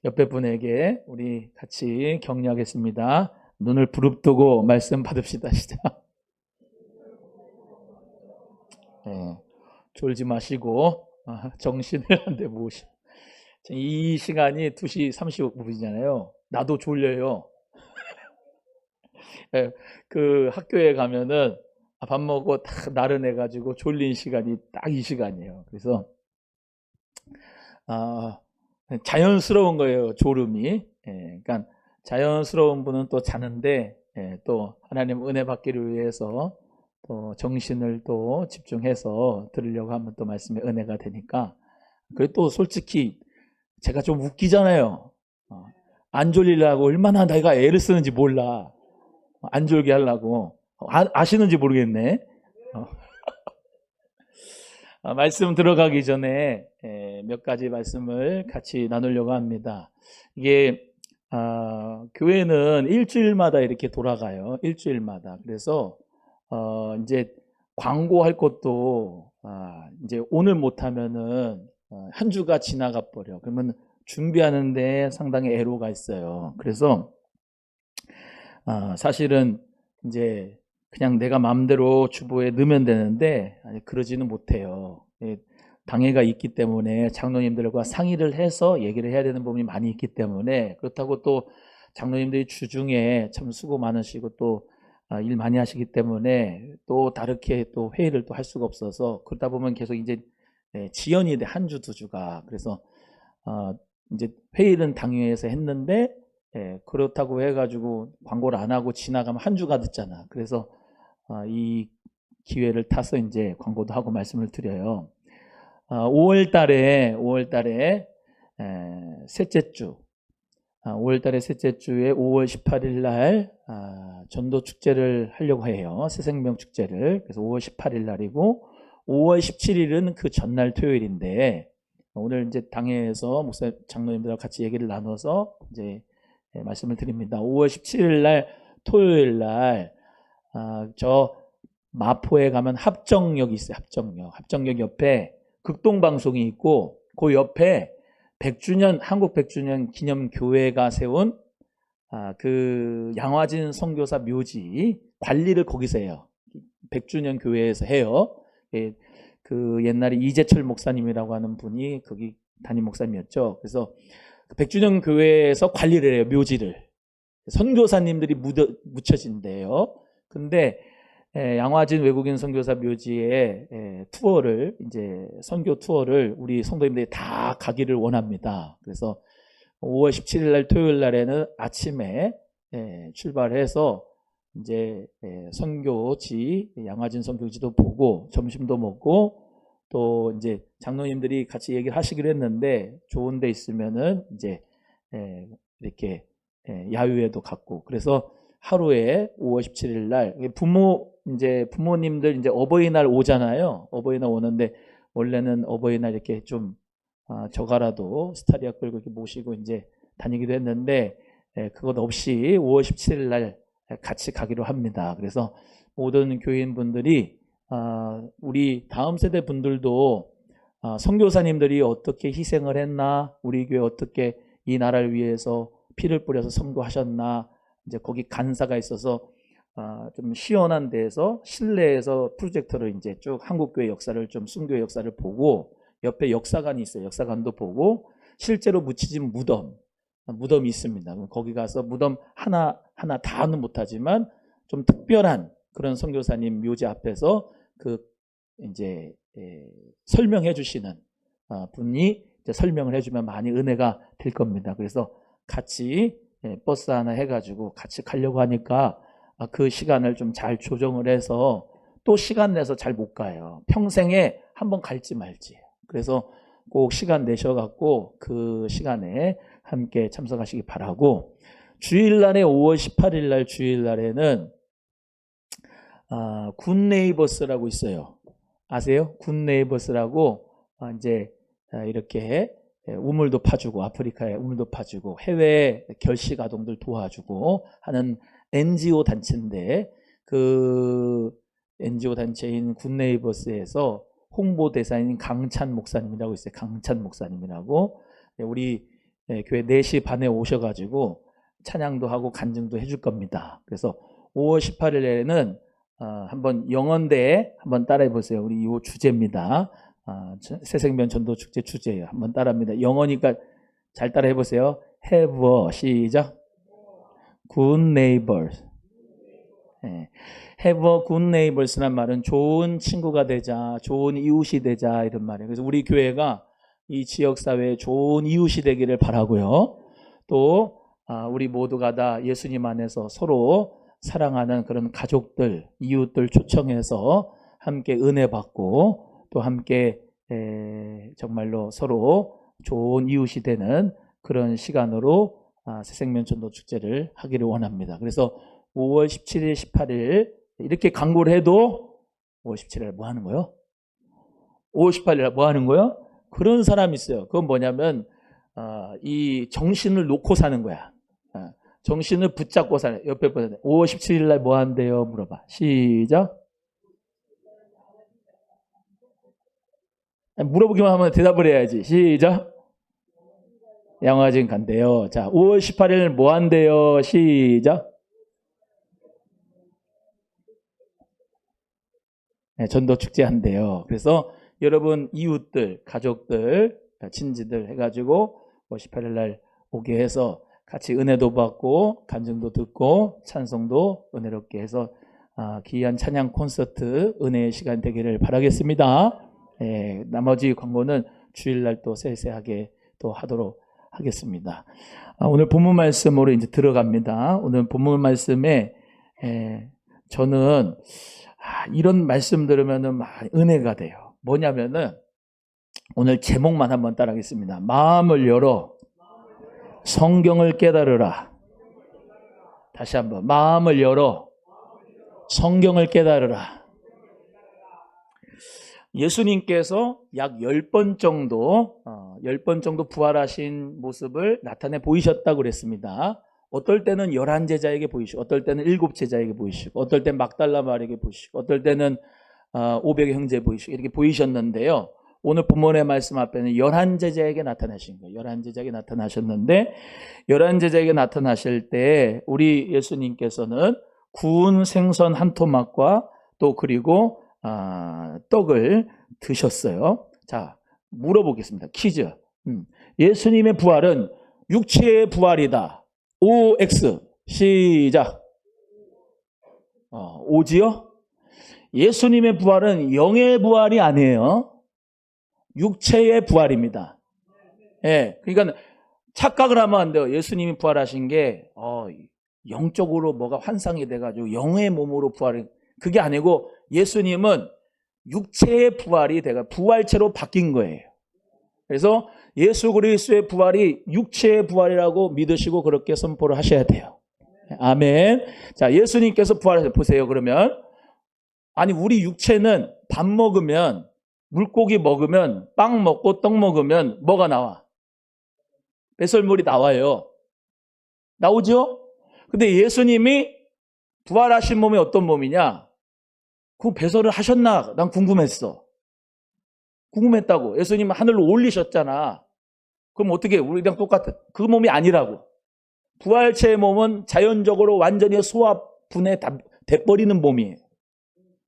옆에 분에게 우리 같이 격려하겠습니다. 눈을 부릅뜨고 말씀 받읍시다. 시작. 네, 졸지 마시고 정신을 한데 모으시고. 이 시간이 2시 35분이잖아요. 나도 졸려요. 예, 그 학교에 가면은 밥 먹고 딱 나른해가지고 졸린 시간이 딱 이 시간이에요. 그래서 아, 자연스러운 거예요, 졸음이. 그러니까 자연스러운 분은 또 자는데 또 하나님 은혜 받기를 위해서 또 정신을 또 집중해서 들으려고 하면 또 말씀의 은혜가 되니까. 그리고 또 솔직히 제가 좀 웃기잖아요. 어, 안 졸리려고 얼마나 내가 애를 쓰는지 몰라. 안 졸게 하려고. 아시는지 모르겠네. 어, 말씀 들어가기 전에 몇 가지 말씀을 같이 나누려고 합니다. 이게 교회는 일주일마다 이렇게 돌아가요. 일주일마다. 그래서 이제 광고할 것도 이제 오늘 못하면은 한 주가 지나가 버려. 그러면 준비하는데 상당히 애로가 있어요. 그래서 사실은 이제 그냥 내가 마음대로 주보에 넣으면 되는데 그러지는 못해요. 당회가 있기 때문에 장로님들과 상의를 해서 얘기를 해야 되는 부분이 많이 있기 때문에. 그렇다고 또 장로님들이 주중에 참 수고 많으시고 또 일 많이 하시기 때문에 또 다르게 또 회의를 또 할 수가 없어서, 그러다 보면 계속 이제 지연이 돼, 한 주, 두 주가. 그래서 이제 회의는 당회에서 했는데 그렇다고 해가지고 광고를 안 하고 지나가면 한 주가 늦잖아. 그래서 이 기회를 타서 이제 광고도 하고 말씀을 드려요. 5월 달에 셋째 주, 5월 달에 셋째 주에 5월 18일 날 전도 축제를 하려고 해요. 새생명 축제를. 그래서 5월 18일 날이고 5월 17일은 그 전날 토요일인데, 오늘 이제 당회에서 목사 장로님들하고 같이 얘기를 나눠서 이제 말씀을 드립니다. 5월 17일 날 토요일 날 저 마포에 가면 합정역이 있어요. 합정역 옆에 극동방송이 있고 그 옆에 100주년 한국 100주년 기념 교회가 세운 그 양화진 선교사 묘지 관리를 거기서 해요. 100주년 교회에서 해요. 그 옛날에 이재철 목사님이라고 하는 분이 거기 담임 목사님이었죠. 그래서 100주년 교회에서 관리를 해요. 묘지를. 선교사님들이 묻혀진대요. 근데 양화진 외국인 선교사 묘지에 투어를, 이제 선교 투어를 우리 성도님들이 다 가기를 원합니다. 그래서 5월 17일 날 토요일 날에는 아침에 출발해서 이제 선교지, 양화진 선교지도 보고 점심도 먹고, 또 이제 장로님들이 같이 얘기를 하시기로 했는데 좋은 데 있으면은 이제 이렇게 야유회도 갖고. 그래서 하루에 5월 17일 날 부모님들 이제 어버이날 오잖아요. 어버이날 오는데 원래는 어버이날 이렇게 좀 저가라도 스타리아 끌고 이렇게 모시고 이제 다니기도 했는데 그것 없이 5월 17일 날 같이 가기로 합니다. 그래서 모든 교인분들이 우리 다음 세대 분들도 선교사님들이 어떻게 희생을 했나, 우리 교회 어떻게 이 나라를 위해서 피를 뿌려서 선교하셨나, 이제 거기 간사가 있어서 좀 시원한 데에서 실내에서 프로젝터를 이제 쭉 한국교회 역사를, 좀 순교의 역사를 보고, 옆에 역사관이 있어요. 역사관도 보고, 실제로 묻히진 무덤이 있습니다. 거기 가서 무덤 하나 다는 못하지만 좀 특별한 그런 선교사님 묘지 앞에서 그 이제 설명해 주시는 분이 이제 설명을 해주면 많이 은혜가 될 겁니다. 그래서 같이 버스 하나 해가지고 같이 가려고 하니까 그 시간을 좀 잘 조정을 해서, 또 시간 내서 잘 못 가요. 평생에 한번 갈지 말지. 그래서 꼭 시간 내셔갖고 그 시간에 함께 참석하시기 바라고, 주일날에 5월 18일 날 주일날에는 굿네이버스라고 있어요. 아세요? 굿네이버스라고 이제 이렇게 우물도 파주고, 아프리카에 우물도 파주고, 해외 결식 아동들 도와주고 하는 NGO 단체인데, 그 NGO 단체인 굿네이버스에서 홍보대사인 강찬 목사님이라고 있어요. 강찬 목사님이라고. 우리 교회 4시 반에 오셔가지고 찬양도 하고 간증도 해줄 겁니다. 그래서 5월 18일에는 한번 영언대에 한번 따라해 보세요. 우리 이 주제입니다. 새생명 전도축제 주제예요. 한번 따라합니다. 영어니까 잘 따라해 보세요. Have a, 시작. Good neighbors. Have a good neighbors란 말은 좋은 친구가 되자, 좋은 이웃이 되자 이런 말이에요. 그래서 우리 교회가 이 지역사회에 좋은 이웃이 되기를 바라고요. 또 우리 모두가 다 예수님 안에서 서로 사랑하는 그런 가족들, 이웃들 초청해서 함께 은혜 받고 또 함께 정말로 서로 좋은 이웃이 되는 그런 시간으로 새생명 전도 축제를 하기를 원합니다. 그래서 5월 17일, 18일 이렇게 광고를 해도 5월 17일 뭐 하는 거예요? 5월 18일 뭐 하는 거예요? 그런 사람이 있어요. 그건 뭐냐면 이 정신을 놓고 사는 거야. 정신을 붙잡고 사는. 옆에 보세요. 5월 17일 날 뭐 한대요? 물어봐. 시작. 물어보기만 하면 대답을 해야지. 시작. 양화진 간대요. 자, 5월 18일 뭐 한대요? 시작. 전도 축제 한대요. 그래서 여러분 이웃들, 가족들, 친지들 해가지고 5월 18일 날 오게 해서 같이 은혜도 받고 간증도 듣고 찬송도 은혜롭게 해서 귀한 찬양 콘서트 은혜의 시간 되기를 바라겠습니다. 나머지 광고는 주일날 또 세세하게 또 하도록 하겠습니다. 오늘 본문 말씀으로 이제 들어갑니다. 오늘 본문 말씀에 저는 이런 말씀 들으면은 은혜가 돼요. 뭐냐면은 오늘 제목만 한번 따라하겠습니다. 마음을 열어 성경을 깨달으라. 다시 한번 마음을 열어 성경을 깨달으라. 예수님께서 약 10번 정도 10번 정도 부활하신 모습을 나타내 보이셨다고 그랬습니다. 어떨 때는 11제자에게 보이시고 어떨 때는 7제자에게 보이시고 어떨 때는 막달라 마리에게 보이시고 어떨 때는 500의 형제에 보이시고 이렇게 보이셨는데요. 오늘 본문의 말씀 앞에는 11제자에게 나타나신 거예요. 11제자에게 나타나셨는데 11제자에게 나타나실 때 우리 예수님께서는 구운 생선 한 토막과 또 그리고 떡을 드셨어요. 자, 물어보겠습니다. 퀴즈. 예수님의 부활은 육체의 부활이다. OX. 시작. 오지요? 예수님의 부활은 영의 부활이 아니에요. 육체의 부활입니다. 그러니까 착각을 하면 안 돼요. 예수님이 부활하신 게 영적으로 뭐가 환상이 돼가지고 영의 몸으로 부활을 그게 아니고 예수님은 육체의 부활이 돼가 부활체로 바뀐 거예요. 그래서 예수 그리스도의 부활이 육체의 부활이라고 믿으시고 그렇게 선포를 하셔야 돼요. 아멘. 자, 예수님께서 부활하셨어요. 보세요. 그러면 아니 우리 육체는 밥 먹으면 물고기 먹으면 빵 먹고 떡 먹으면 뭐가 나와? 배설물이 나와요. 나오죠? 근데 예수님이 부활하신 몸이 어떤 몸이냐? 그 배설을 하셨나? 난 궁금했어. 궁금했다고. 예수님은 하늘로 올리셨잖아. 그럼 어떻게 우리랑 똑같아? 그 몸이 아니라고. 부활체의 몸은 자연적으로 완전히 소화 분해 돼버리는 몸이에요.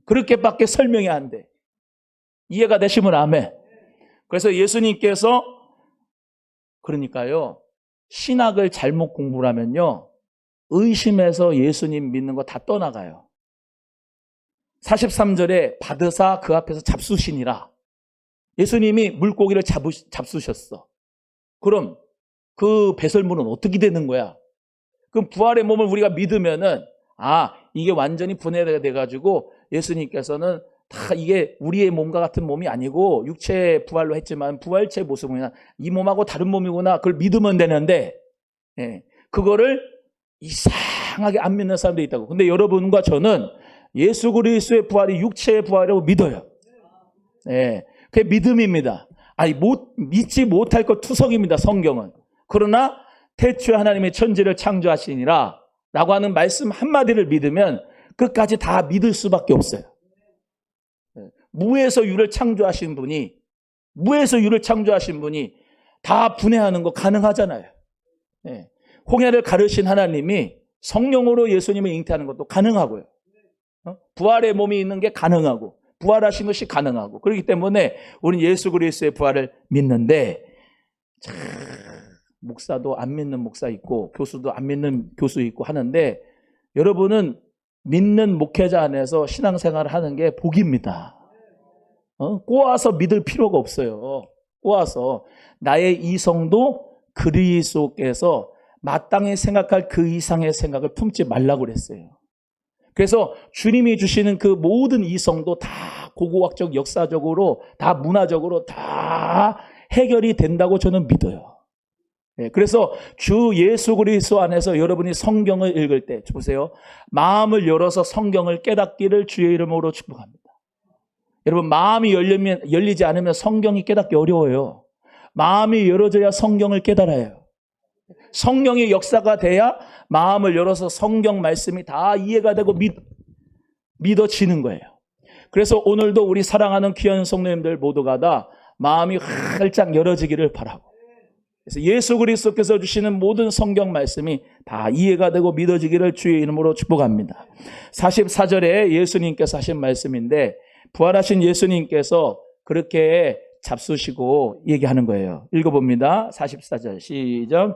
그렇게밖에 설명이 안 돼. 이해가 되시면 아멘. 그래서 예수님께서 그러니까요. 신학을 잘못 공부를 하면요. 의심해서 예수님 믿는 거 다 떠나가요. 43절에 받으사 그 앞에서 잡수시니라. 예수님이 물고기를 잡수셨어. 그럼 그 배설물은 어떻게 되는 거야? 그럼 부활의 몸을 우리가 믿으면은 이게 완전히 분해가 돼가지고 예수님께서는 다 이게 우리의 몸과 같은 몸이 아니고 육체 부활로 했지만 부활체 모습이구나. 이 몸하고 다른 몸이구나. 그걸 믿으면 되는데 그거를 이상하게 안 믿는 사람들이 있다고. 근데 여러분과 저는 예수 그리스도의 부활이 육체의 부활이라고 믿어요. 그게 믿음입니다. 믿지 못할 것 투성입니다. 성경은. 그러나 태초에 하나님의 천지를 창조하시니라 라고 하는 말씀 한마디를 믿으면 끝까지 다 믿을 수밖에 없어요. 무에서 유를 창조하신 분이 다 분해하는 거 가능하잖아요. 예. 홍해를 가르신 하나님이 성령으로 예수님을 잉태하는 것도 가능하고요. 부활의 몸이 있는 게 가능하고 부활하신 것이 가능하고 그렇기 때문에 우리는 예수 그리스도의 부활을 믿는데 참 목사도 안 믿는 목사 있고 교수도 안 믿는 교수 있고 하는데 여러분은 믿는 목회자 안에서 신앙생활을 하는 게 복입니다. 꼬아서 믿을 필요가 없어요. 꼬아서 나의 이성도 그리스도께서 마땅히 생각할 그 이상의 생각을 품지 말라고 그랬어요. 그래서 주님이 주시는 그 모든 이성도 다 고고학적 역사적으로 다 문화적으로 다 해결이 된다고 저는 믿어요. 그래서 주 예수 그리스도 안에서 여러분이 성경을 읽을 때 보세요. 마음을 열어서 성경을 깨닫기를 주의 이름으로 축복합니다. 여러분 마음이 열리지 않으면 성경이 깨닫기 어려워요. 마음이 열어져야 성경을 깨달아요. 성령의 역사가 돼야 마음을 열어서 성경 말씀이 다 이해가 되고 믿어지는 거예요. 그래서 오늘도 우리 사랑하는 귀한 성도님들 모두가 다 마음이 활짝 열어지기를 바라고 그래서 예수 그리스도께서 주시는 모든 성경 말씀이 다 이해가 되고 믿어지기를 주의 이름으로 축복합니다. 44절에 예수님께서 하신 말씀인데 부활하신 예수님께서 그렇게 잡수시고 얘기하는 거예요. 읽어봅니다. 44절 시작.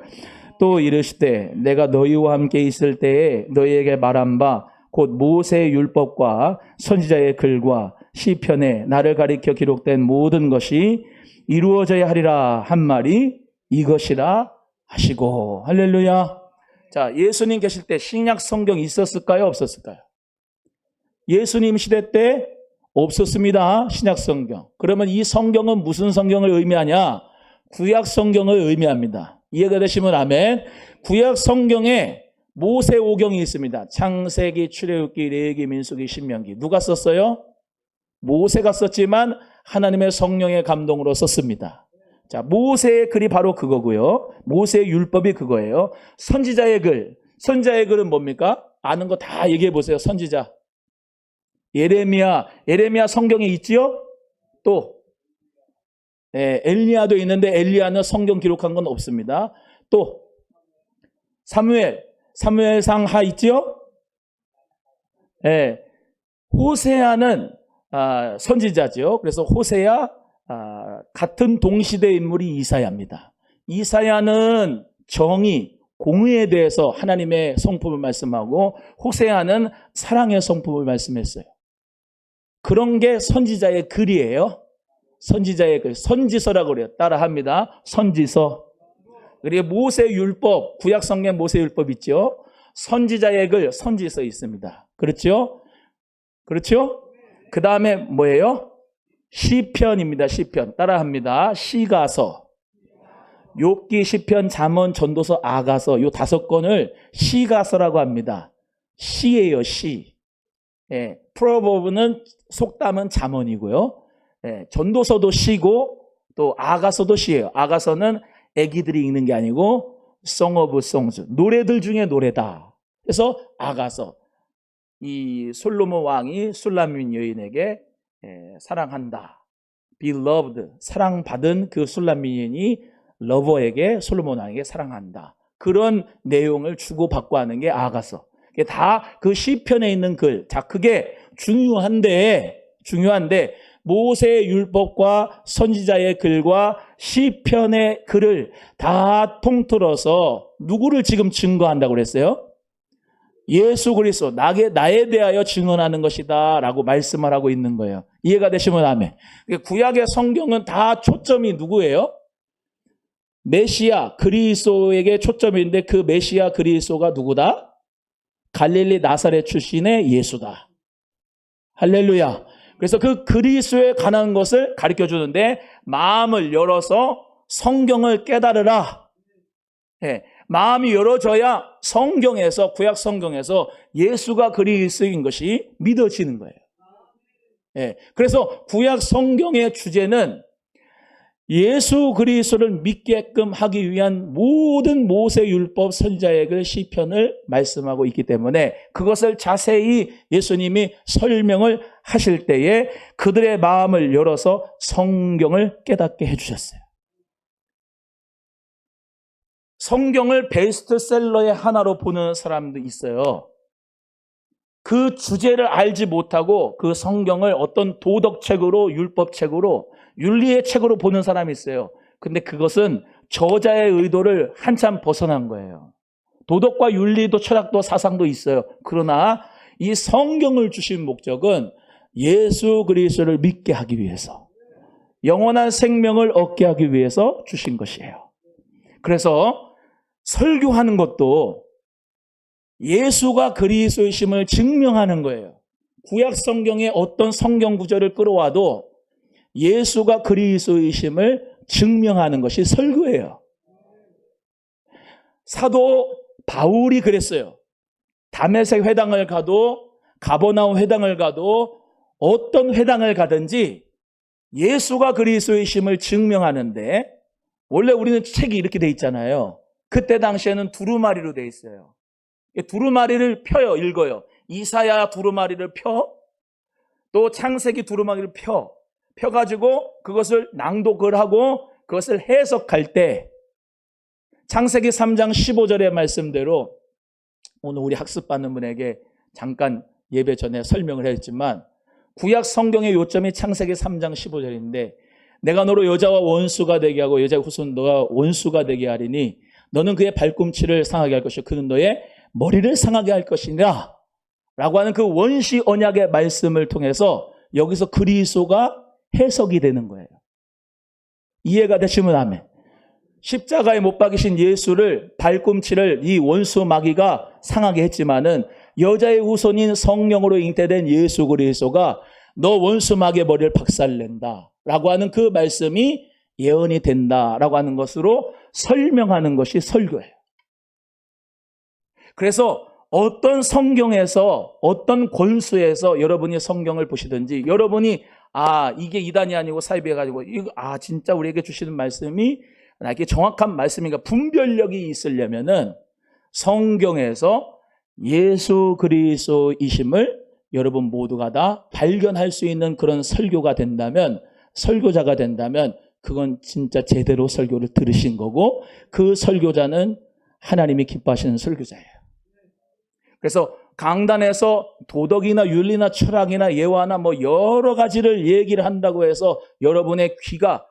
또 이르시되 내가 너희와 함께 있을 때에 너희에게 말한 바 곧 모세의 율법과 선지자의 글과 시편에 나를 가리켜 기록된 모든 것이 이루어져야 하리라 한 말이 이것이라 하시고. 할렐루야. 자, 예수님 계실 때 신약 성경이 있었을까요? 없었을까요? 예수님 시대 때 없었습니다. 신약 성경. 그러면 이 성경은 무슨 성경을 의미하냐? 구약 성경을 의미합니다. 이해가 되시면 아멘. 구약 성경에 모세오경이 있습니다. 창세기, 출애굽기, 레위기, 민수기, 신명기. 누가 썼어요? 모세가 썼지만 하나님의 성령의 감동으로 썼습니다. 자, 모세의 글이 바로 그거고요. 모세의 율법이 그거예요. 선지자의 글. 선지자의 글은 뭡니까? 아는 거 다 얘기해 보세요. 선지자. 예레미야 성경에 있지요? 또 엘리야도 있는데 엘리야는 성경 기록한 건 없습니다. 또 사무엘상 하 있지요? 호세아는 선지자죠. 그래서 호세아 같은 동시대 인물이 이사야입니다. 이사야는 정의, 공의에 대해서 하나님의 성품을 말씀하고 호세아는 사랑의 성품을 말씀했어요. 그런 게 선지자의 글이에요. 선지자의 글, 선지서라고 그래요. 따라합니다. 선지서. 그리고 모세 율법, 구약 성경 모세 율법 있죠. 선지자의 글, 선지서 있습니다. 그렇죠? 그렇죠? 그 다음에 뭐예요? 시편입니다. 시편. 따라합니다. 시가서. 욥기, 시편, 잠언, 전도서, 아가서 요 5권을 시가서라고 합니다. 시예요, 시. 프로버브는 속담은 잠언이고요. 전도서도 시고 또 아가서도 시예요. 아가서는 애기들이 읽는 게 아니고 Song of Songs, 노래들 중에 노래다. 그래서 아가서. 이 솔로몬 왕이 술라민 여인에게 사랑한다. Beloved, 사랑받은 그 술라민 여인이 러버에게 솔로몬 왕에게 사랑한다. 그런 내용을 주고받고 하는 게 아가서. 다 그 시편에 있는 글. 자, 그게 중요한데 모세의 율법과 선지자의 글과 시편의 글을 다 통틀어서 누구를 지금 증거한다고 그랬어요? 예수 그리스도, 나에 대하여 증언하는 것이다 라고 말씀을 하고 있는 거예요. 이해가 되시면 아멘. 구약의 성경은 다 초점이 누구예요? 메시아 그리스도에게 초점이 있는데 그 메시아 그리스도가 누구다? 갈릴리 나사렛 출신의 예수다. 할렐루야. 그래서 그 그리스도에 관한 것을 가르쳐 주는데 마음을 열어서 성경을 깨달으라. 마음이 열어져야 성경에서, 구약 성경에서 예수가 그리스도인 것이 믿어지는 거예요. 그래서 구약 성경의 주제는 예수 그리스도를 믿게끔 하기 위한 모든 모세 율법 선지자의 글 시편을 말씀하고 있기 때문에 그것을 자세히 예수님이 설명을 하실 때에 그들의 마음을 열어서 성경을 깨닫게 해주셨어요. 성경을 베스트셀러의 하나로 보는 사람도 있어요. 그 주제를 알지 못하고 그 성경을 어떤 도덕책으로, 율법책으로, 윤리의 책으로 보는 사람이 있어요. 근데 그것은 저자의 의도를 한참 벗어난 거예요. 도덕과 윤리도 철학도 사상도 있어요. 그러나 이 성경을 주신 목적은 예수 그리스도를 믿게 하기 위해서, 영원한 생명을 얻게 하기 위해서 주신 것이에요. 그래서 설교하는 것도 예수가 그리스도이심을 증명하는 거예요. 구약 성경의 어떤 성경 구절을 끌어와도 예수가 그리스도이심을 증명하는 것이 설교예요. 사도 바울이 그랬어요. 다메섹 회당을 가도, 가버나움 회당을 가도, 어떤 회당을 가든지 예수가 그리스도이심을 증명하는데, 원래 우리는 책이 이렇게 돼 있잖아요. 그때 당시에는 두루마리로 돼 있어요. 두루마리를 펴요, 읽어요. 이사야 두루마리를 펴, 또 창세기 두루마리를 펴가지고 그것을 낭독을 하고 그것을 해석할 때, 창세기 3장 15절의 말씀대로 오늘 우리 학습받는 분에게 잠깐 예배 전에 설명을 했지만, 구약 성경의 요점이 창세기 3장 15절인데, 내가 너로 여자와 원수가 되게 하고 여자의 후손 너가 원수가 되게 하리니 너는 그의 발꿈치를 상하게 할 것이고 그는 너의 머리를 상하게 할 것이니라 라고 하는 그 원시 언약의 말씀을 통해서 여기서 그리스도가 해석이 되는 거예요. 이해가 되시면 아멘. 십자가에 못 박이신 예수를, 발꿈치를 이 원수 마귀가 상하게 했지만은 여자의 후손인 성령으로 잉태된 예수 그리스도가 너 원수 마귀의 머리를 박살낸다 라고 하는 그 말씀이 예언이 된다 라고 하는 것으로 설명하는 것이 설교예요. 그래서 어떤 성경에서, 어떤 권수에서 여러분이 성경을 보시든지, 여러분이 이게 이단이 아니고 사이비가 가지고 진짜 우리에게 주시는 말씀이 나에게 정확한 말씀인가 분별력이 있으려면은 성경에서 예수 그리스도이심을 여러분 모두가 다 발견할 수 있는 그런 설교가 된다면, 설교자가 된다면 그건 진짜 제대로 설교를 들으신 거고, 그 설교자는 하나님이 기뻐하시는 설교자예요. 그래서 강단에서 도덕이나 윤리나 철학이나 예화나 여러 가지를 얘기를 한다고 해서 여러분의 귀가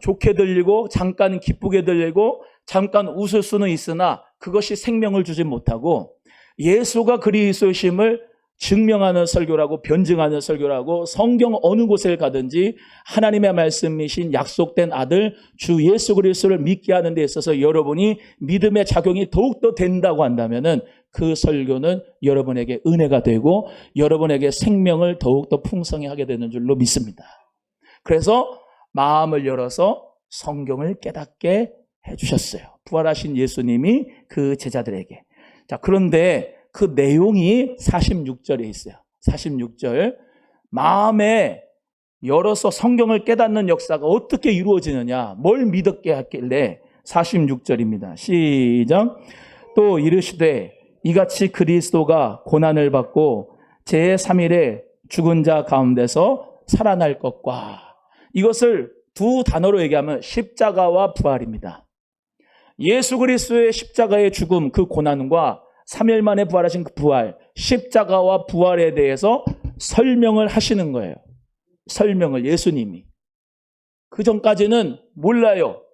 좋게 들리고 잠깐 기쁘게 들리고 잠깐 웃을 수는 있으나 그것이 생명을 주지 못하고, 예수가 그리스도심을 증명하는 설교라고, 변증하는 설교라고, 성경 어느 곳에 가든지 하나님의 말씀이신 약속된 아들 주 예수 그리스도를 믿게 하는 데 있어서 여러분이 믿음의 작용이 더욱더 된다고 한다면은 그 설교는 여러분에게 은혜가 되고 여러분에게 생명을 더욱더 풍성히 하게 되는 줄로 믿습니다. 그래서 마음을 열어서 성경을 깨닫게 해주셨어요. 부활하신 예수님이 그 제자들에게. 자, 그런데 그 내용이 46절에 있어요. 46절. 마음에 열어서 성경을 깨닫는 역사가 어떻게 이루어지느냐, 뭘 믿었게 했길래 46절입니다. 시작. 또 이르시되 이같이 그리스도가 고난을 받고 제3일에 죽은 자 가운데서 살아날 것과, 이것을 두 단어로 얘기하면 십자가와 부활입니다. 예수 그리스도의 십자가의 죽음, 그 고난과 3일 만에 부활하신 그 부활, 십자가와 부활에 대해서 설명을 하시는 거예요. 설명을 예수님이. 그 전까지는 몰라요.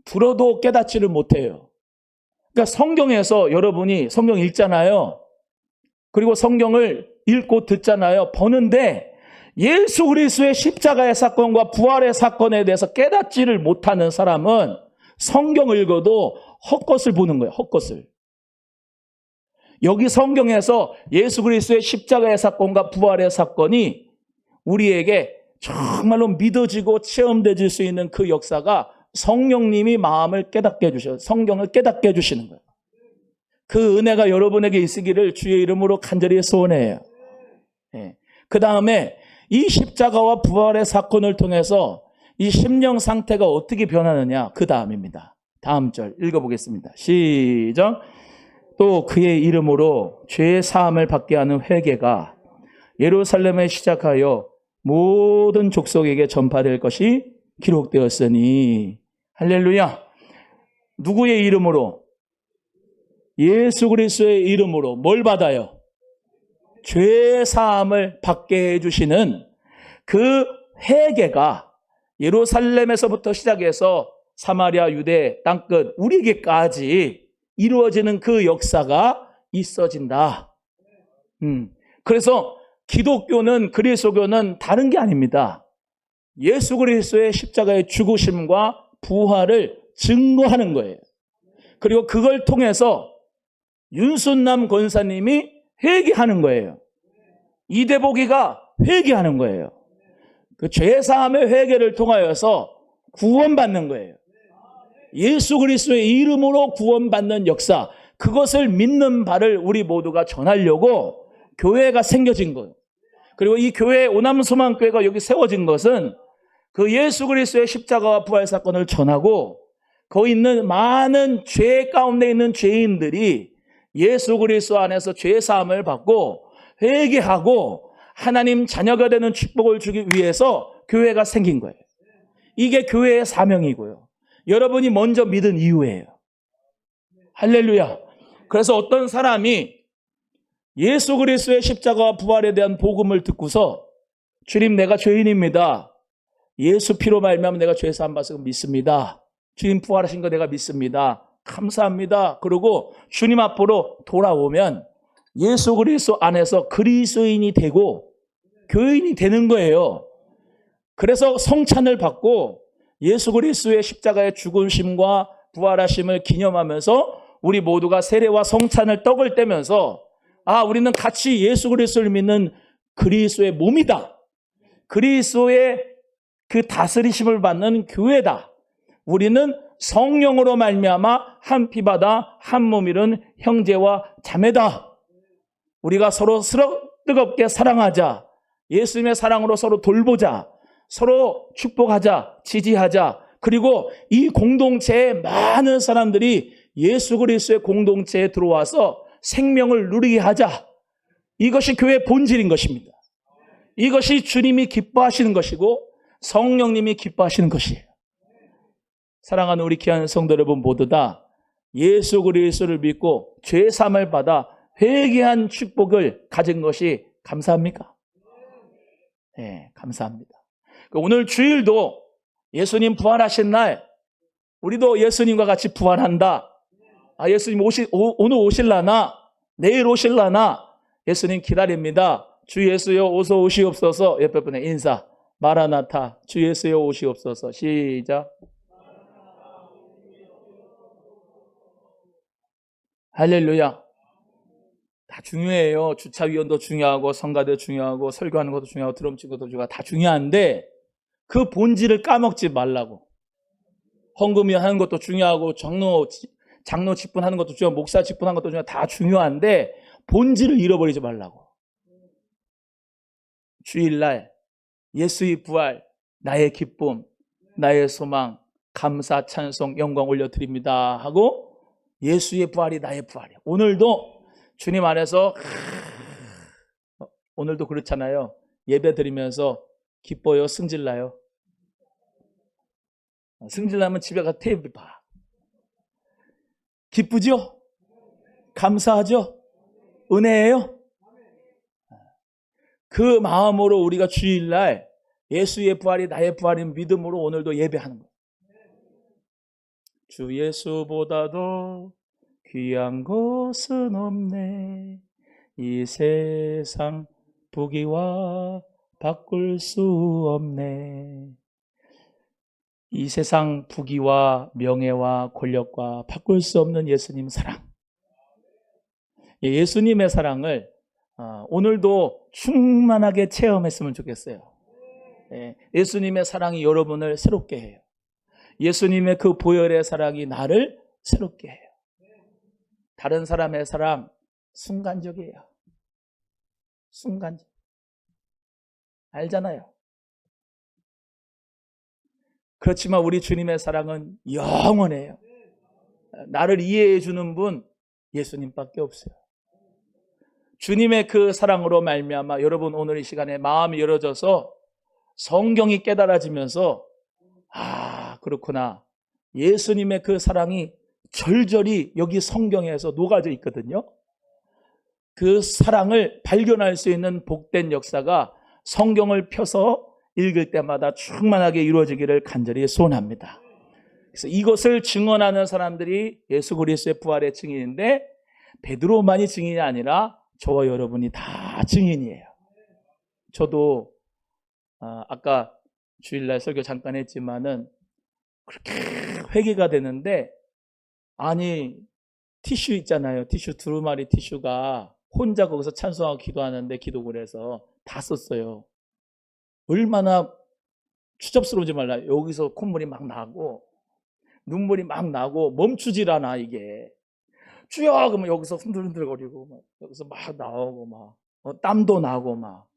들어도 깨닫지를 못해요. 그러니까 성경에서 여러분이 성경 읽잖아요. 그리고 성경을 읽고 듣잖아요. 보는데 예수 그리스도의 십자가의 사건과 부활의 사건에 대해서 깨닫지를 못하는 사람은 성경을 읽어도 헛것을 보는 거예요. 헛것을. 여기 성경에서 예수 그리스도의 십자가의 사건과 부활의 사건이 우리에게 정말로 믿어지고 체험되질 수 있는 그 역사가 성령님이 마음을 깨닫게 해주셔서 성경을 깨닫게 해주시는 거예요. 그 은혜가 여러분에게 있으기를 주의 이름으로 간절히 소원해요. 그 다음에 이 십자가와 부활의 사건을 통해서 이 심령 상태가 어떻게 변하느냐, 그 다음입니다. 다음 절 읽어보겠습니다. 시작. 또 그의 이름으로 죄의 사함을 받게 하는 회개가 예루살렘에 시작하여 모든 족속에게 전파될 것이 기록되었으니. 할렐루야. 누구의 이름으로? 예수 그리스도의 이름으로 뭘 받아요? 죄 사함을 받게 해주시는 그 회개가 예루살렘에서부터 시작해서 사마리아, 유대, 땅끝 우리에게까지 이루어지는 그 역사가 있어진다. 그래서 기독교는, 그리스도교는 다른 게 아닙니다. 예수 그리스도의 십자가의 죽으심과 부활을 증거하는 거예요. 그리고 그걸 통해서 윤순남 권사님이 회개하는 거예요. 이대복이가 회개하는 거예요. 그 죄사함의 회개를 통하여서 구원받는 거예요. 예수 그리스도의 이름으로 구원받는 역사, 그것을 믿는 바를 우리 모두가 전하려고 교회가 생겨진 거예요. 그리고 이 교회, 오남소망교회가 여기 세워진 것은 그 예수 그리스도의 십자가와 부활 사건을 전하고 거기 있는 많은 죄 가운데 있는 죄인들이 예수 그리스도 안에서 죄 사함을 받고 회개하고 하나님 자녀가 되는 축복을 주기 위해서 교회가 생긴 거예요. 이게 교회의 사명이고요. 여러분이 먼저 믿은 이유예요. 할렐루야. 그래서 어떤 사람이 예수 그리스도의 십자가와 부활에 대한 복음을 듣고서 주님, 내가 죄인입니다. 예수 피로 말미암아 내가 죄 사함 받은 거 믿습니다. 주님 부활하신 거 내가 믿습니다. 감사합니다. 그리고 주님 앞으로 돌아오면 예수 그리스도 안에서 그리스도인이 되고 교인이 되는 거예요. 그래서 성찬을 받고 예수 그리스도의 십자가의 죽으심과 부활하심을 기념하면서 우리 모두가 세례와 성찬을 떡을 떼면서 우리는 같이 예수 그리스도를 믿는 그리스도의 몸이다. 그리스도의 그 다스리심을 받는 교회다. 우리는 성령으로 말미암아 한 피바다 한 몸 이룬 형제와 자매다. 우리가 서로 뜨겁게 사랑하자. 예수님의 사랑으로 서로 돌보자. 서로 축복하자. 지지하자. 그리고 이 공동체에 많은 사람들이 예수 그리스도의 공동체에 들어와서 생명을 누리게 하자. 이것이 교회의 본질인 것입니다. 이것이 주님이 기뻐하시는 것이고 성령님이 기뻐하시는 것이에요. 사랑하는 우리 귀한 성도 여러분 모두 다 예수 그리스도를 믿고 죄 사함을 받아 회개한 축복을 가진 것이 감사합니까? 네, 감사합니다. 오늘 주일도 예수님 부활하신 날 우리도 예수님과 같이 부활한다. 예수님 오늘 오실라나? 내일 오실라나? 예수님 기다립니다. 주 예수여 어서 오시옵소서. 옆에 분의 인사. 마라나타. 주 예수여 오시옵소서. 시작. 할렐루야. 다 중요해요. 주차위원도 중요하고 성가대 중요하고 설교하는 것도 중요하고 드럼 치는 것도 중요하고 다 중요한데 그 본질을 까먹지 말라고. 헌금이 하는 것도 중요하고 장로 직분하는 것도 중요하고 목사 직분하는 것도 중요하고 다 중요한데 본질을 잃어버리지 말라고. 주일날 예수의 부활, 나의 기쁨, 나의 소망, 감사, 찬송, 영광 올려드립니다 하고 예수의 부활이 나의 부활이에요. 오늘도 주님 안에서 오늘도 그렇잖아요. 예배 드리면서 기뻐요? 승질나요? 승질나면 집에 가서 테이블 봐. 기쁘죠? 감사하죠? 은혜예요? 그 마음으로 우리가 주일날 예수의 부활이 나의 부활인 믿음으로 오늘도 예배하는 거예요. 주 예수보다도 귀한 것은 없네. 이 세상 부귀와 바꿀 수 없네. 이 세상 부귀와 명예와 권력과 바꿀 수 없는 예수님 사랑. 예수님의 사랑을 오늘도 충만하게 체험했으면 좋겠어요. 예수님의 사랑이 여러분을 새롭게 해요. 예수님의 그 보혈의 사랑이 나를 새롭게 해요. 다른 사람의 사랑 순간적이에요. 순간적. 알잖아요. 그렇지만 우리 주님의 사랑은 영원해요. 나를 이해해 주는 분 예수님밖에 없어요. 주님의 그 사랑으로 말미암아 여러분 오늘 이 시간에 마음이 열어져서 성경이 깨달아지면서 그렇구나. 예수님의 그 사랑이 절절히 여기 성경에서 녹아져 있거든요. 그 사랑을 발견할 수 있는 복된 역사가 성경을 펴서 읽을 때마다 충만하게 이루어지기를 간절히 소원합니다. 그래서 이것을 증언하는 사람들이 예수 그리스도의 부활의 증인인데 베드로만이 증인이 아니라 저와 여러분이 다 증인이에요. 저도 아까 주일날 설교 잠깐 했지만은 그렇게 회개가 되는데, 아니 티슈 있잖아요. 티슈 두루마리 티슈가 혼자 거기서 찬송하고 기도하는데 기도글에서 다 썼어요. 얼마나 추접스러우지 말라. 여기서 콧물이 막 나고 눈물이 막 나고 멈추질 않아 이게. 주여 그러면 여기서 흔들흔들거리고 막 여기서 막 나오고 막 땀도 나고 막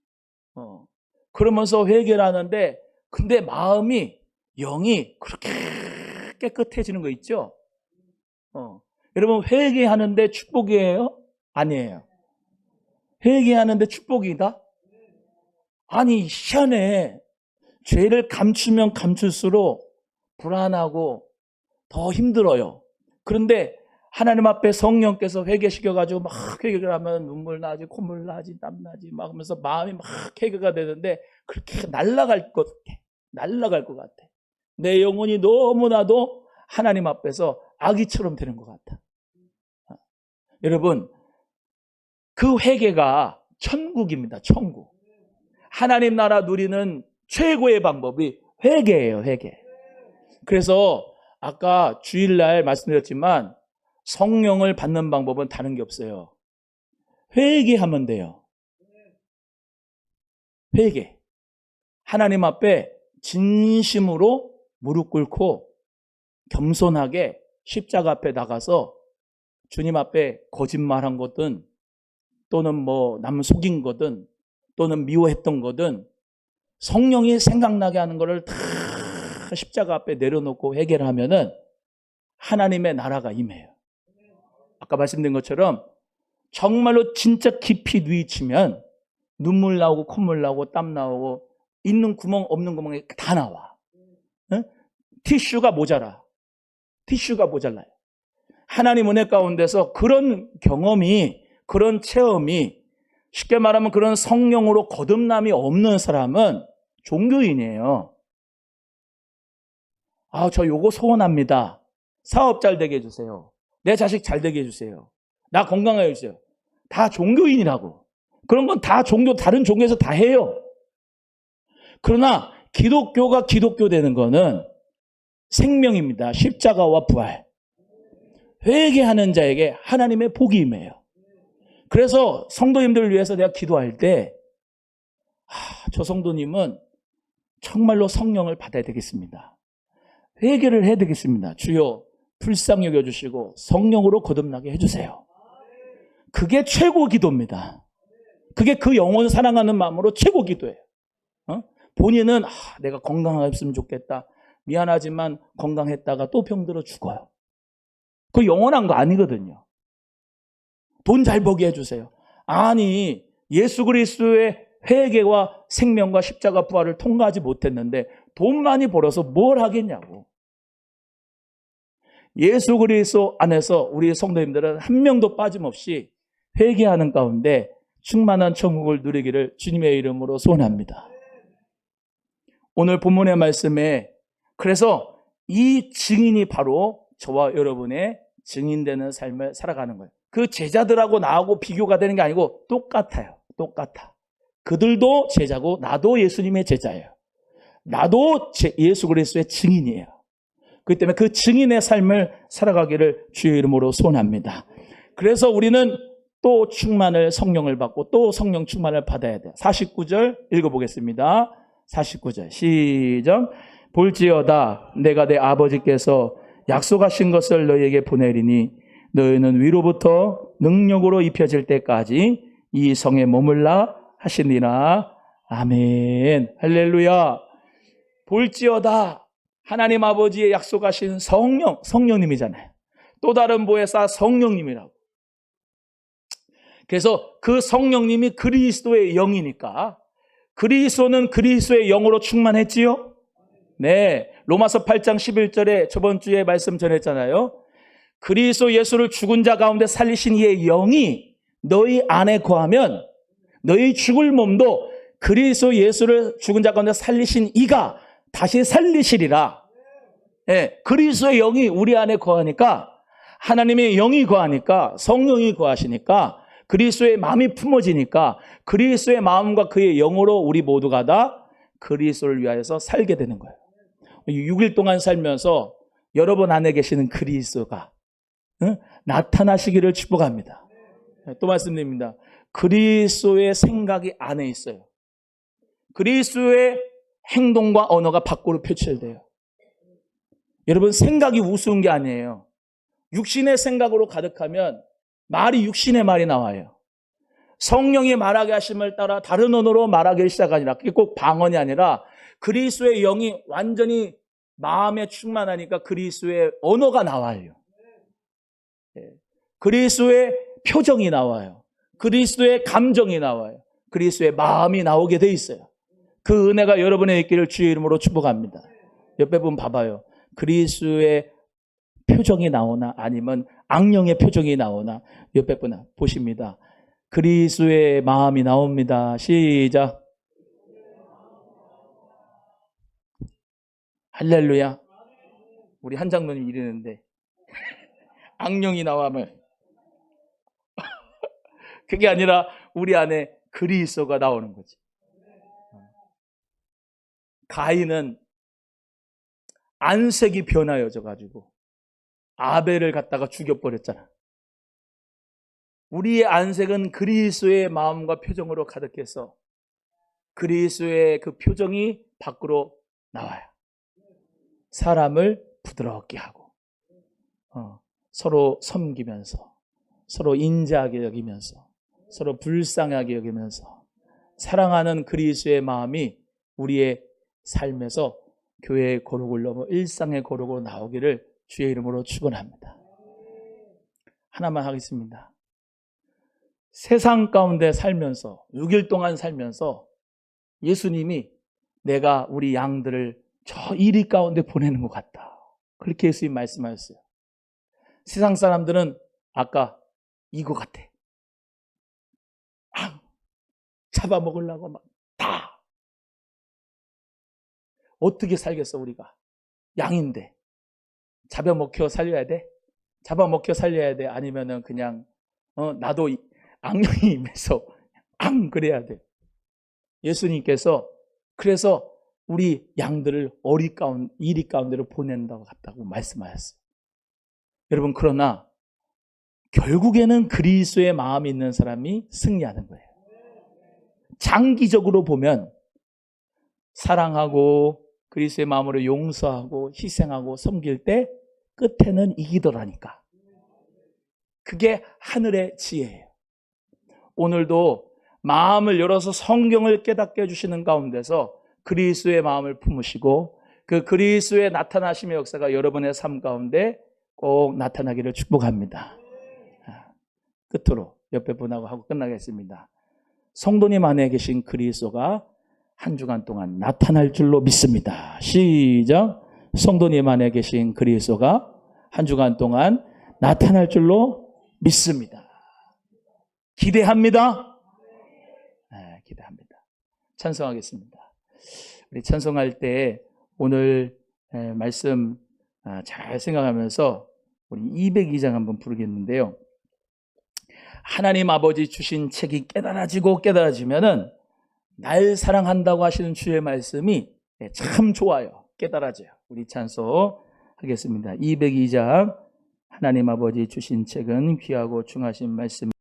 그러면서 회개를 하는데, 근데 마음이 영이 그렇게 깨끗해지는 거 있죠. 여러분 회개하는데 축복이에요? 아니에요. 회개하는데 축복이다? 아니 희한해. 죄를 감추면 감출수록 불안하고 더 힘들어요. 그런데 하나님 앞에 성령께서 회개시켜가지고 막 회개를 하면 눈물 나지, 콧물 나지, 땀 나지 막 하면서 마음이 막 회개가 되는데 그렇게 날아갈 것 같아. 날아갈 것 같아. 내 영혼이 너무나도 하나님 앞에서 아기처럼 되는 것 같아. 여러분, 그 회개가 천국입니다. 천국. 하나님 나라 누리는 최고의 방법이 회개예요. 회개. 그래서 아까 주일날 말씀드렸지만 성령을 받는 방법은 다른 게 없어요. 회개하면 돼요. 회개. 하나님 앞에 진심으로 무릎 꿇고 겸손하게 십자가 앞에 나가서 주님 앞에 거짓말한 거든 또는 뭐 남 속인 거든 또는 미워했던 거든 성령이 생각나게 하는 거를 다 십자가 앞에 내려놓고 회개를 하면은 하나님의 나라가 임해요. 아까 말씀드린 것처럼 정말로 진짜 깊이 누이치면 눈물 나오고 콧물 나오고 땀 나오고 있는 구멍 없는 구멍이 다 나와. 응? 티슈가 모자라. 티슈가 모자라요. 하나님 은혜 가운데서 그런 경험이, 그런 체험이, 쉽게 말하면 그런 성령으로 거듭남이 없는 사람은 종교인이에요. 저 요거 소원합니다. 사업 잘 되게 해주세요. 내 자식 잘 되게 해주세요. 나 건강하게 해주세요. 다 종교인이라고. 그런 건 다 다른 종교에서 다 해요. 그러나 기독교가 기독교 되는 거는 생명입니다. 십자가와 부활. 회개하는 자에게 하나님의 복이 임해요. 그래서 성도님들을 위해서 내가 기도할 때 저 성도님은 정말로 성령을 받아야 되겠습니다. 회개를 해야 되겠습니다. 주여 불쌍히 여겨주시고 성령으로 거듭나게 해주세요. 그게 최고 기도입니다. 그게 그 영혼 사랑하는 마음으로 최고 기도예요. 본인은 내가 건강했으면 좋겠다. 미안하지만 건강했다가 또 병들어 죽어요. 그 영원한 거 아니거든요. 돈 잘 벌게 해주세요. 아니 예수 그리스도의 회개와 생명과 십자가 부활을 통과하지 못했는데 돈 많이 벌어서 뭘 하겠냐고. 예수 그리스도 안에서 우리 성도님들은 한 명도 빠짐없이 회개하는 가운데 충만한 천국을 누리기를 주님의 이름으로 소원합니다. 오늘 본문의 말씀에 그래서 이 증인이 바로 저와 여러분의 증인되는 삶을 살아가는 거예요. 그 제자들하고 나하고 비교가 되는 게 아니고 똑같아요. 똑같아. 그들도 제자고 나도 예수님의 제자예요. 나도 예수 그리스도의 증인이에요. 그렇기 때문에 그 증인의 삶을 살아가기를 주의 이름으로 소원합니다. 그래서 우리는 또 충만을 성령을 받고 또 성령 충만을 받아야 돼요. 49절 읽어보겠습니다. 49절 시작. 볼지어다 내가 내 아버지께서 약속하신 것을 너희에게 보내리니 너희는 위로부터 능력으로 입혀질 때까지 이 성에 머물라 하시니라. 아멘. 할렐루야. 볼지어다 하나님 아버지의 약속하신 성령님이잖아요. 또 다른 보혜사 성령님이라고. 그래서 그 성령님이 그리스도의 영이니까 그리스도는 그리스도의 영으로 충만했지요? 네. 로마서 8장 11절에 저번 주에 말씀 전했잖아요. 그리스도 예수를 죽은 자 가운데 살리신 이의 영이 너희 안에 거하면 너희 죽을 몸도 그리스도 예수를 죽은 자 가운데 살리신 이가 다시 살리시리라. 예, 그리스도의 영이 우리 안에 거하니까, 하나님의 영이 거하니까, 성령이 거하시니까, 그리스도의 마음이 품어지니까 그리스도의 마음과 그의 영으로 우리 모두가 다 그리스도를 위하여서 살게 되는 거예요. 6일 동안 살면서 여러분 안에 계시는 그리스도가 나타나시기를 축복합니다. 또 말씀드립니다. 그리스도의 생각이 안에 있어요. 그리스도의 행동과 언어가 밖으로 표출돼요. 여러분, 생각이 우스운 게 아니에요. 육신의 생각으로 가득하면 말이 육신의 말이 나와요. 성령이 말하게 하심을 따라 다른 언어로 말하기 시작하니라. 그게 꼭 방언이 아니라 그리스도의 영이 완전히 마음에 충만하니까 그리스도의 언어가 나와요. 그리스도의 표정이 나와요. 그리스도의 감정이 나와요. 그리스도의 마음이 나오게 돼 있어요. 그 은혜가 여러분의 있기를 주의 이름으로 축복합니다. 옆에 분 봐봐요. 그리스도의 표정이 나오나 아니면 악령의 표정이 나오나, 옆에 분 보십니다. 그리스도의 마음이 나옵니다. 시작. 할렐루야. 우리 한 장로님 이러는데 악령이 나오면 그게 아니라 우리 안에 그리스도가 나오는 거지. 가인은 안색이 변하여져 가지고 아벨을 갖다가 죽여버렸잖아. 우리의 안색은 그리스도의 마음과 표정으로 가득해서 그리스도의 그 표정이 밖으로 나와요. 사람을 부드럽게 하고 서로 섬기면서, 서로 인자하게 여기면서, 서로 불쌍하게 여기면서 사랑하는 그리스도의 마음이 우리의 삶에서 교회의 거룩을 넘어 일상의 거룩으로 나오기를 주의 이름으로 축원합니다. 하나만 하겠습니다. 세상 가운데 살면서 6일 동안 살면서 예수님이 내가 우리 양들을 저 이리 가운데 보내는 것 같다, 그렇게 예수님 말씀하셨어요. 세상 사람들은 아까 이거 같아. 잡아먹으려고 막 다. 어떻게 살겠어 우리가? 양인데 잡아먹혀 살려야 돼? 잡아먹혀 살려야 돼? 아니면은 그냥 나도 악령이 임해서 그래야 돼? 예수님께서 그래서 우리 양들을 이리 가운데로 보낸다고 같다고 말씀하셨어요. 여러분, 그러나 결국에는 그리스도의 마음이 있는 사람이 승리하는 거예요. 장기적으로 보면 사랑하고 그리스도의 마음으로 용서하고 희생하고 섬길 때 끝에는 이기더라니까. 그게 하늘의 지혜예요. 오늘도 마음을 열어서 성경을 깨닫게 해주시는 가운데서 그리스도의 마음을 품으시고 그 그리스도의 나타나심의 역사가 여러분의 삶 가운데 꼭 나타나기를 축복합니다. 끝으로 옆에 분하고 하고 끝나겠습니다. 성도님 안에 계신 그리스도가 한 주간 동안 나타날 줄로 믿습니다. 시작. 성도님 안에 계신 그리스도가 한 주간 동안 나타날 줄로 믿습니다. 기대합니다. 네, 기대합니다. 찬송하겠습니다. 우리 찬송할 때 오늘 말씀 잘 생각하면서 우리 202장 한번 부르겠는데요. 하나님 아버지 주신 책이 깨달아지면은 날 사랑한다고 하시는 주의 말씀이 참 좋아요. 깨달아져요. 우리 찬송 하겠습니다. 202장 하나님 아버지 주신 책은 귀하고 중하신 말씀